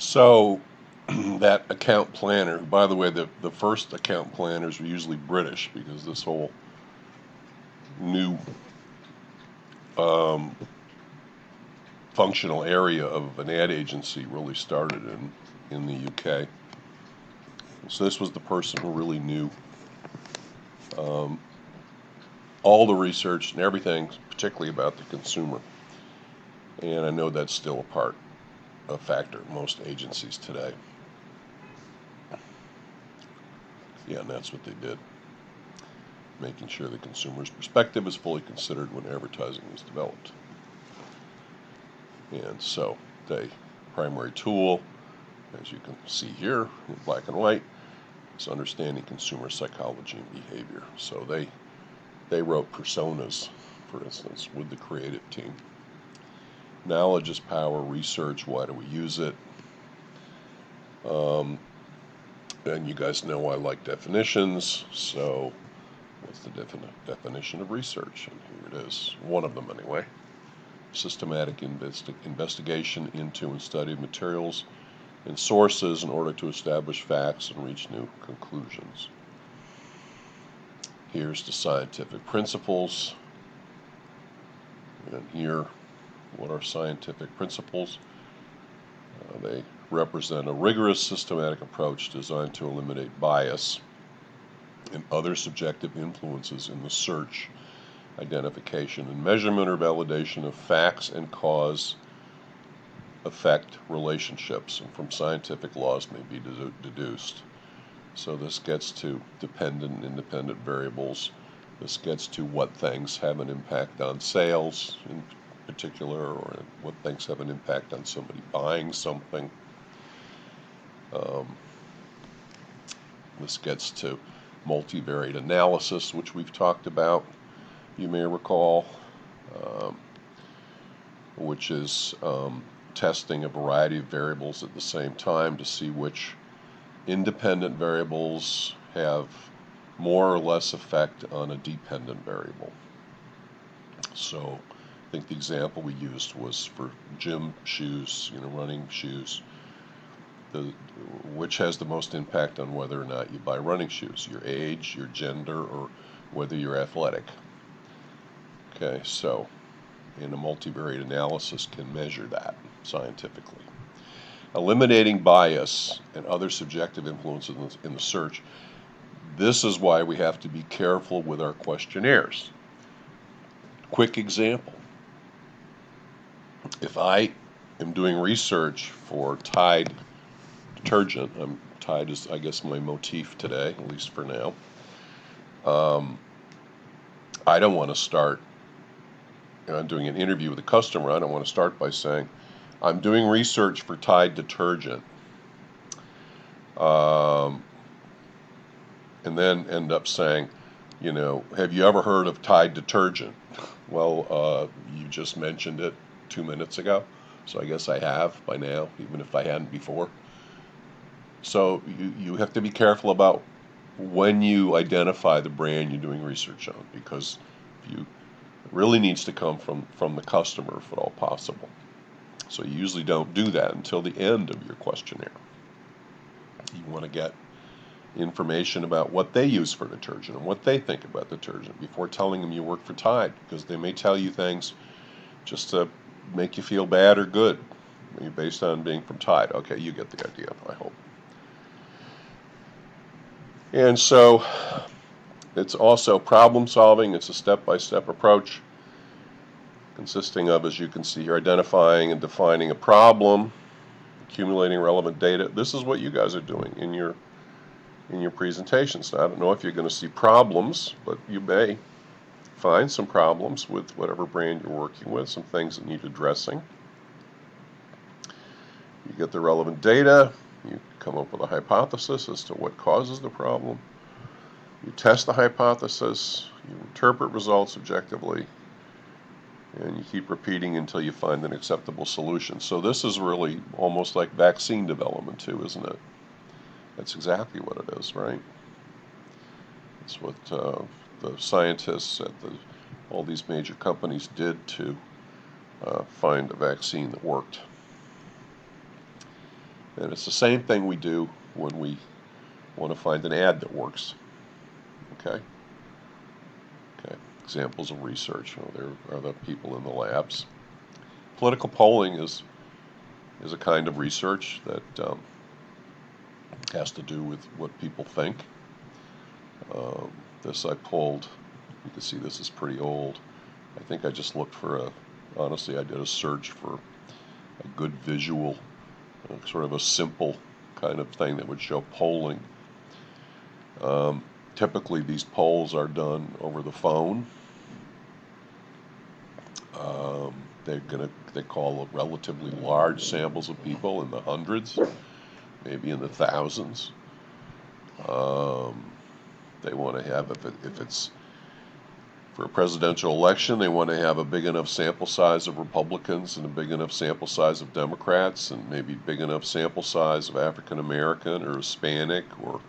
So that account planner, by the way, the first account planners were usually British because this whole new um, functional area of an ad agency really started in the UK. So this was the person who really knew um, all the research and everything, particularly about the consumer. And I know that's still a factor in most agencies today. Yeah, and that's what they did, making sure the consumer's perspective is fully considered when advertising is developed. And so the primary tool, as you can see here in black and white, is understanding consumer psychology and behavior. So they wrote personas, for instance, with the creative team. Knowledge is power, research, why do we use it? Um, and you guys know I like definitions, so what's the definition of research? And here it is, one of them anyway. Systematic investigation into and study of materials and sources in order to establish facts and reach new conclusions. Here's the scientific principles. And here, what are scientific principles? They represent a rigorous systematic approach designed to eliminate bias and other subjective influences in the search, identification, and measurement or validation of facts and cause effect relationships, and from scientific laws may be deduced. So this gets to dependent and independent variables. This gets to what things have an impact on sales in particular, or what things have an impact on somebody buying something. This gets to multivariate analysis, which we've talked about, you may recall, um, which is testing a variety of variables at the same time to see which independent variables have more or less effect on a dependent variable. So I think the example we used was for gym shoes, running shoes, which has the most impact on whether or not you buy running shoes, your age, your gender, or whether you're athletic. Okay, so and a multivariate analysis can measure that scientifically. Eliminating bias and other subjective influences in the search. This is why we have to be careful with our questionnaires. Quick example. If I am doing research for Tide detergent, Tide is, I guess, my motif today, at least for now. I don't want to start doing an interview with a customer. I don't want to start by saying, I'm doing research for Tide detergent. And then end up saying, have you ever heard of Tide detergent? Well, you just mentioned it 2 minutes ago, so I guess I have by now, even if I hadn't before. So you have to be careful about when you identify the brand you're doing research on, because it really needs to come from the customer if at all possible. So you usually don't do that until the end of your questionnaire. You want to get information about what they use for detergent and what they think about detergent before telling them you work for Tide, because they may tell you things just to make you feel bad or good based on being from Tide. Okay, you get the idea, I hope. And so it's also problem solving. It's a step-by-step approach consisting of, as you can see here, identifying and defining a problem, accumulating relevant data. This is what you guys are doing in your presentations. Now, I don't know if you're going to see problems, but you may find some problems with whatever brand you're working with, some things that need addressing. You get the relevant data, you come up with a hypothesis as to what causes the problem, you test the hypothesis, you interpret results objectively, and you keep repeating until you find an acceptable solution. So this is really almost like vaccine development too, isn't it? That's exactly what it is, right? It's what the scientists at all these major companies did to find a vaccine that worked. And it's the same thing we do when we want to find an ad that works. Okay? Okay. Examples of research. There are the people in the labs. Political polling is a kind of research that has to do with what people think. This I pulled. You can see this is pretty old. I think I just looked for honestly, I did a search for a good visual, sort of a simple kind of thing that would show polling. Typically, these polls are done over the phone. They call relatively large samples of people in the hundreds, maybe in the thousands. They want to have, if it's for a presidential election, they want to have a big enough sample size of Republicans and a big enough sample size of Democrats and maybe big enough sample size of African American or Hispanic or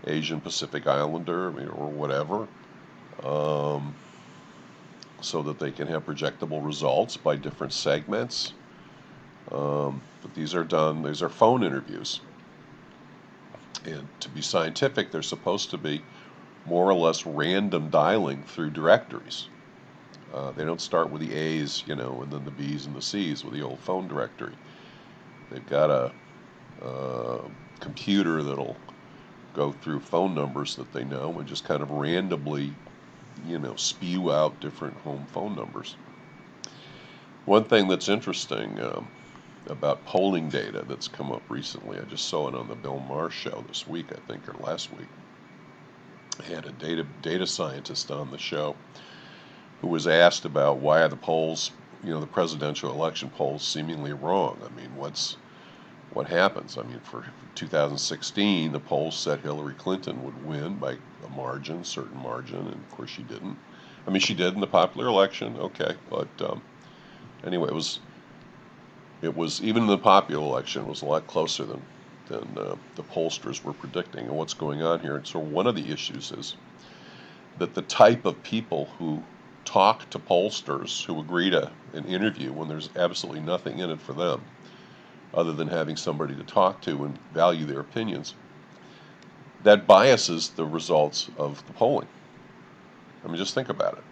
Asian Pacific Islander, or whatever, so that they can have projectable results by different segments. But these are phone interviews. And to be scientific, they're supposed to be more or less random dialing through directories. They don't start with the A's, and then the B's and the C's with the old phone directory. They've got a computer that'll go through phone numbers that they know and just kind of randomly, spew out different home phone numbers. One thing that's interesting about polling data that's come up recently, I just saw it on the Bill Maher show this week, I think, or last week. I had a data scientist on the show who was asked about why are the polls, the presidential election polls, seemingly wrong. I mean, what happens? I mean, for 2016, the polls said Hillary Clinton would win by a certain margin, and of course she didn't. I mean, she did in the popular election, okay, but anyway, it was even in the popular election, it was a lot closer than the pollsters were predicting. And what's going on here? And so one of the issues is that the type of people who talk to pollsters, who agree to an interview when there's absolutely nothing in it for them, other than having somebody to talk to and value their opinions, that biases the results of the polling. I mean, just think about it.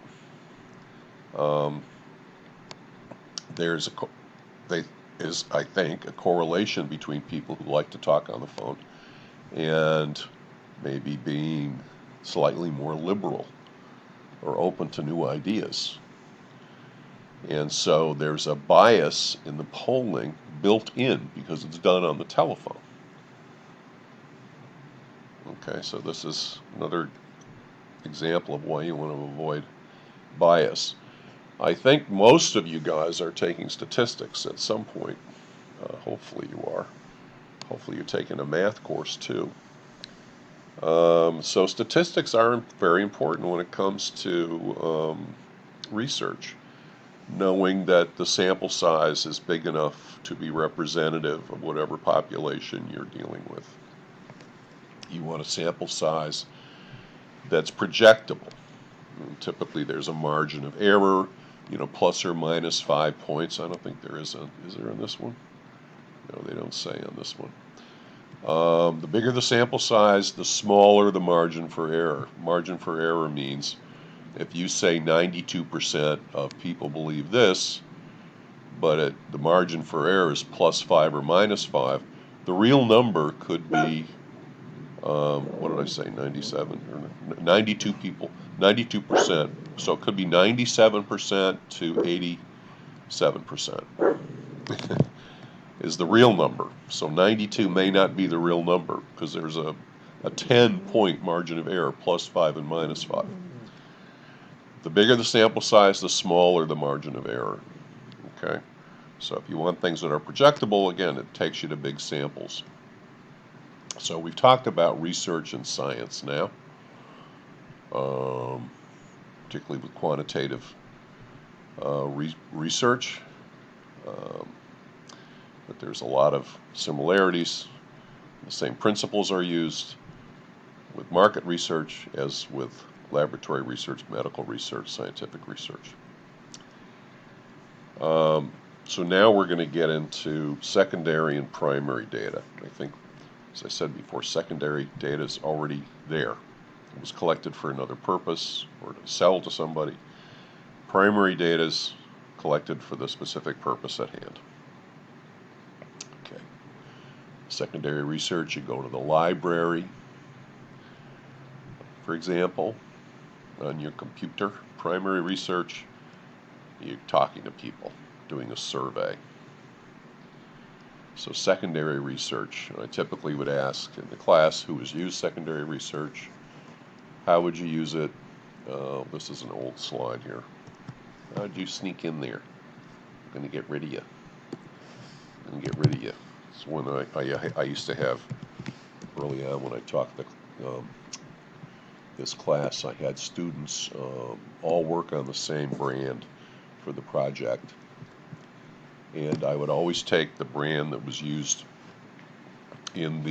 There's I think, a correlation between people who like to talk on the phone and maybe being slightly more liberal or open to new ideas. And so there's a bias in the polling built in because it's done on the telephone. Okay, so this is another example of why you want to avoid bias. I think most of you guys are taking statistics at some point. Hopefully you are. Hopefully you're taking a math course too. So statistics are very important when it comes to research. Knowing that the sample size is big enough to be representative of whatever population you're dealing with. You want a sample size that's projectable. And typically there's a margin of error, plus or minus 5 points. I don't think there is there in this one? No, they don't say on this one. The bigger the sample size, the smaller the margin for error. Margin for error means if you say 92% of people believe this, but the margin for error is plus 5 or minus 5, the real number could be, what did I say, 97 or 92 people, 92%. So it could be 97% to 87% is the real number. So 92 may not be the real number because there's a 10-point margin of error, plus 5 and minus 5. The bigger the sample size, the smaller the margin of error. Okay? So if you want things that are projectable, again, it takes you to big samples. So we've talked about research and science now, particularly with quantitative research. But there's a lot of similarities. The same principles are used with market research as with laboratory research, medical research, scientific research. So now we're going to get into secondary and primary data. I think, as I said before, secondary data is already there. It was collected for another purpose or to sell to somebody. Primary data is collected for the specific purpose at hand. Okay. Secondary research, you go to the library, for example, on your computer. Primary research, you're talking to people, doing a survey. So secondary research, I typically would ask in the class who has used secondary research, how would you use it? This is an old slide here. How'd you sneak in there? I'm going to get rid of you. I'm going to get rid of you. It's one I used to have early on when I taught this class. I had students all work on the same brand for the project. And I would always take the brand that was used in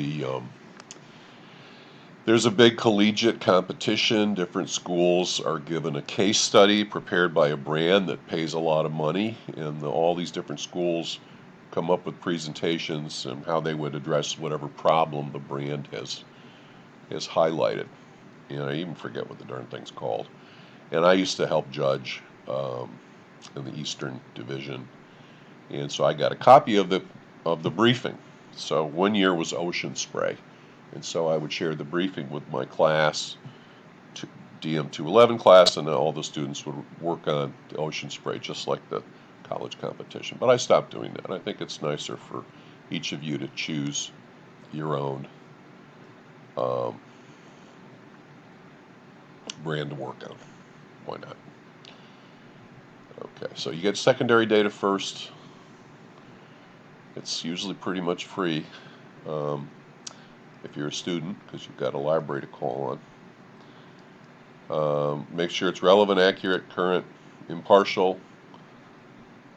there's a big collegiate competition. Different schools are given a case study prepared by a brand that pays a lot of money, and all these different schools come up with presentations and how they would address whatever problem the brand has highlighted. And I even forget what the darn thing's called. And I used to help judge in the Eastern Division, and so I got a copy of the briefing. So one year was ocean spray, and so I would share the briefing with my class, DM 211 class, and all the students would work on the ocean spray just like the college competition. But I stopped doing that. I think it's nicer for each of you to choose your own brand to work on. Why not? Okay, so you get secondary data first. It's usually pretty much free if you're a student, because you've got a library to call on. Make sure it's relevant, accurate, current, impartial.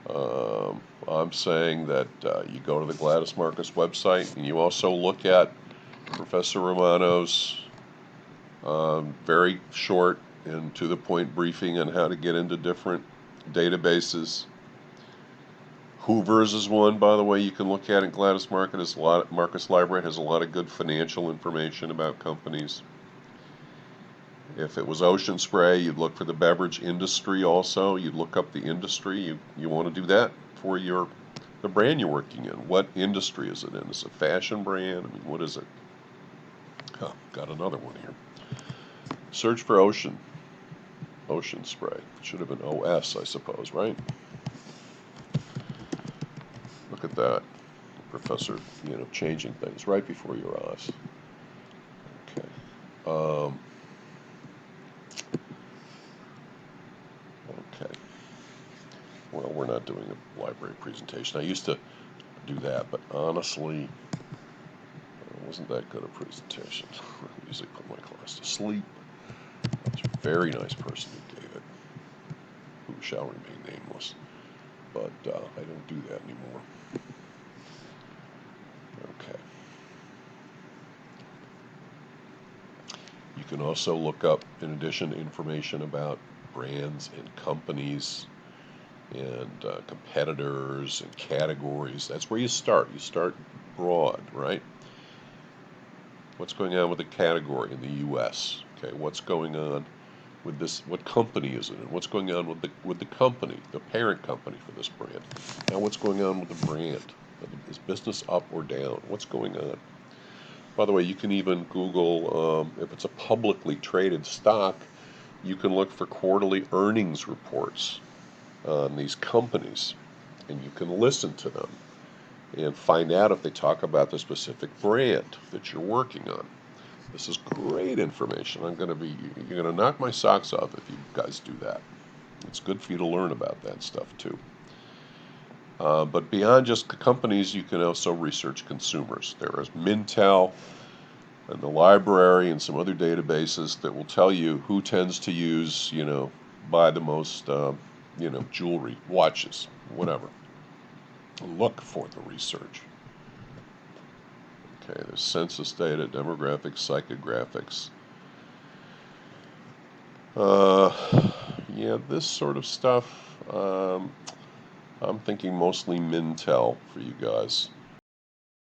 I'm saying that you go to the Gladys Marcus website and you also look at Professor Romano's very short and to the point briefing on how to get into different databases. Hoover's is one, by the way, you can look at in Gladys Marcus. Marcus Library has a lot of good financial information about companies. If it was ocean spray, you'd look for the beverage industry also. You'd look up the industry. You want to do that for the brand you're working in. What industry is it in? Is it a fashion brand? I mean, what is it? Oh, got another one here. Search for ocean spray. It should have been OS, I suppose, right? Look at that. Professor, changing things right before your eyes. Okay. Okay. Well, we're not doing a library presentation. I used to do that, but honestly, it wasn't that good a presentation. I usually put my class to sleep. It was a very nice person who gave it, who shall remain nameless. But I don't do that anymore. Okay. You can also look up, in addition, information about brands and companies and competitors and categories. That's where you start. You start broad, right? What's going on with the category in the U.S.? Okay, what's going on with this? What company is it in? What's going on with the company, the parent company for this brand? Now, what's going on with the brand? Is business up or down? What's going on? By the way, you can even Google, if it's a publicly traded stock, you can look for quarterly earnings reports on these companies, and you can listen to them and find out if they talk about the specific brand that you're working on. This is great information. You're going to knock my socks off if you guys do that. It's good for you to learn about that stuff too. But beyond just the companies, you can also research consumers. There is Mintel and the library and some other databases that will tell you who tends to use, buy the most, jewelry, watches, whatever. Look for the research. Okay, there's census data, demographics, psychographics. This sort of stuff. I'm thinking mostly Mintel for you guys.